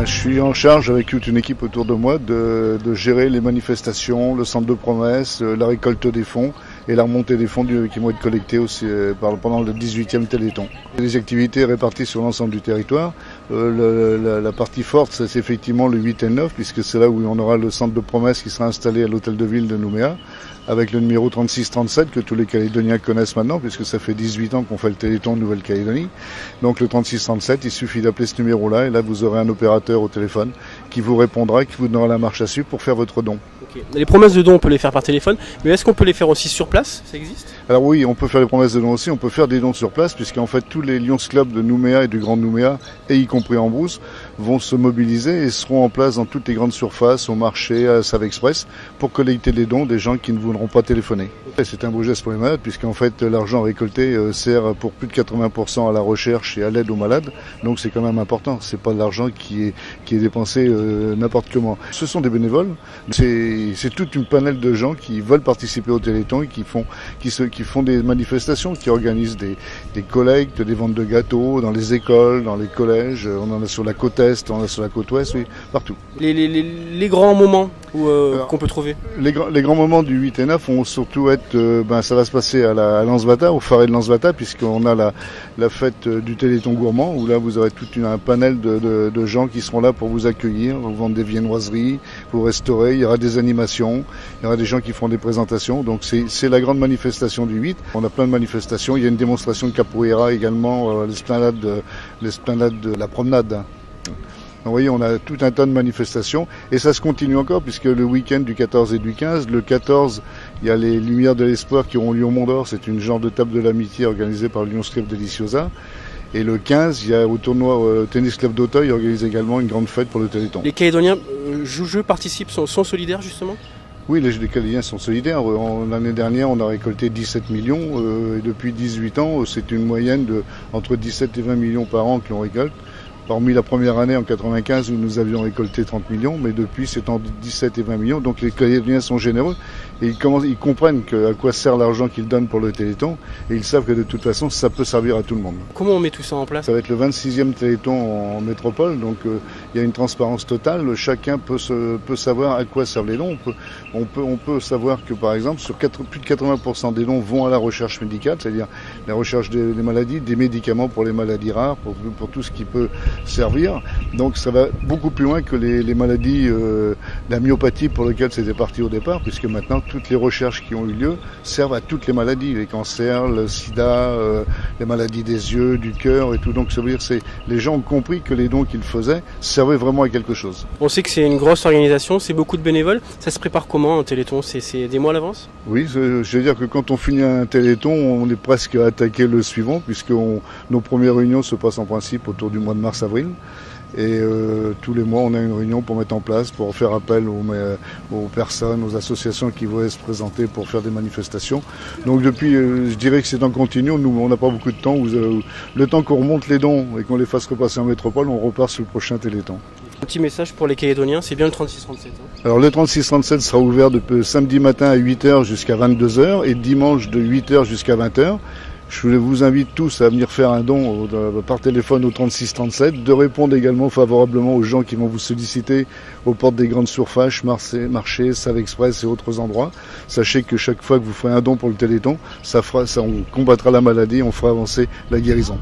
Je suis en charge avec toute une équipe autour de moi de gérer les manifestations, le centre de promesse, la récolte des fonds et la remontée des fonds qui vont être collectés aussi pendant le 18e Téléthon. Les activités réparties sur l'ensemble du territoire. La partie forte, c'est effectivement le 8 et le 9, puisque c'est là où on aura le centre de promesse qui sera installé à l'hôtel de ville de Nouméa, avec le numéro 3637 que tous les Calédoniens connaissent maintenant, puisque ça fait 18 ans qu'on fait le Téléthon en Nouvelle-Calédonie. Donc le 3637, il suffit d'appeler ce numéro-là, et là vous aurez un opérateur au téléphone qui vous répondra, qui vous donnera la marche à suivre pour faire votre don. Okay. Les promesses de dons, on peut les faire par téléphone, mais est-ce qu'on peut les faire aussi sur place? Ça existe? Alors oui, on peut faire les promesses de dons aussi, on peut faire des dons sur place, puisqu'en fait tous les Lions Club de Nouméa et du Grand Nouméa, et y compris en Brousse, vont se mobiliser et seront en place dans toutes les grandes surfaces, au marché, à Savexpress, pour collecter les dons des gens qui ne voudront pas téléphoner. C'est un beau geste pour les malades, puisqu'en fait l'argent récolté sert pour plus de 80% à la recherche et à l'aide aux malades, donc c'est quand même important, c'est pas de l'argent qui est dépensé n'importe comment. Ce sont des bénévoles, c'est toute une panel de gens qui veulent participer au Téléthon et qui font des manifestations, qui organisent des collectes, des ventes de gâteaux dans les écoles, dans les collèges, on en a sur la côte Est, on en a sur la côte Ouest, oui, partout. Les grands moments qu'on peut trouver? Les grands moments du 8 et 9 vont surtout être, ça va se passer à Lansbata, au Faré de Lansbata, puisqu'on a la fête du Téléthon gourmand, où là vous aurez tout un panel de gens qui seront là pour vous accueillir, vous vendre des viennoiseries, vous restaurer, il y aura des animations, il y aura des gens qui feront des présentations, donc c'est la grande manifestation du 8. On a plein de manifestations, il y a une démonstration de capoeira également, l'esplanade de la promenade. Vous voyez, on a tout un tas de manifestations et ça se continue encore puisque le week-end du 14 et du 15, le 14, il y a les Lumières de l'Espoir qui auront lieu au Mont d'Or, c'est une genre de table de l'amitié organisée par le Lions Club Deliciosa. Et le 15, il y a au tournoi Tennis Club d'Auteuil, organise également une grande fête pour le Téléthon. Les Calédoniens jouent, participent, sont solidaires justement? Oui, les Calédoniens sont solidaires. L'année dernière, on a récolté 17 millions et depuis 18 ans, c'est une moyenne de entre 17 et 20 millions par an qu'on récolte. Parmi la première année en 95 où nous avions récolté 30 millions, mais depuis c'est entre 17 et 20 millions. Donc les Calédoniens sont généreux et ils comprennent à quoi sert l'argent qu'ils donnent pour le Téléthon et ils savent que de toute façon ça peut servir à tout le monde. Comment on met tout ça en place? Ça va être le 26e Téléthon en métropole, donc il y a une transparence totale. Chacun peut savoir à quoi servent les dons. On peut savoir que par exemple sur plus de 80% des dons vont à la recherche médicale, c'est-à-dire la recherche des maladies, des médicaments pour les maladies rares, pour tout ce qui peut servir. Donc ça va beaucoup plus loin que les maladies, la myopathie pour laquelle c'était parti au départ, puisque maintenant toutes les recherches qui ont eu lieu servent à toutes les maladies, les cancers, le sida, les maladies des yeux, du cœur et tout. Donc ça veut dire que les gens ont compris que les dons qu'ils faisaient servaient vraiment à quelque chose. On sait que c'est une grosse organisation, c'est beaucoup de bénévoles. Ça se prépare comment un Téléthon? C'est des mois à l'avance? Oui, je veux dire que quand on finit un Téléthon, on est presque à attaquer le suivant, puisque nos premières réunions se passent en principe autour du mois de mars-avril. Et tous les mois, on a une réunion pour mettre en place, pour faire appel aux personnes, aux associations qui vont se présenter pour faire des manifestations. Donc depuis, je dirais que c'est en continu. Nous, on n'a pas beaucoup de temps. Le temps qu'on remonte les dons et qu'on les fasse repasser en métropole, on repart sur le prochain Téléthon. Un petit message pour les Calédoniens, c'est bien le 3637. Alors le 3637 sera ouvert de samedi matin à 8h jusqu'à 22h et dimanche de 8h jusqu'à 20h. Je vous invite tous à venir faire un don par téléphone au 3637, de répondre également favorablement aux gens qui vont vous solliciter aux portes des grandes surfaces, marchés, Savexpress et autres endroits. Sachez que chaque fois que vous ferez un don pour le Téléthon, on combattra la maladie, on fera avancer la guérison.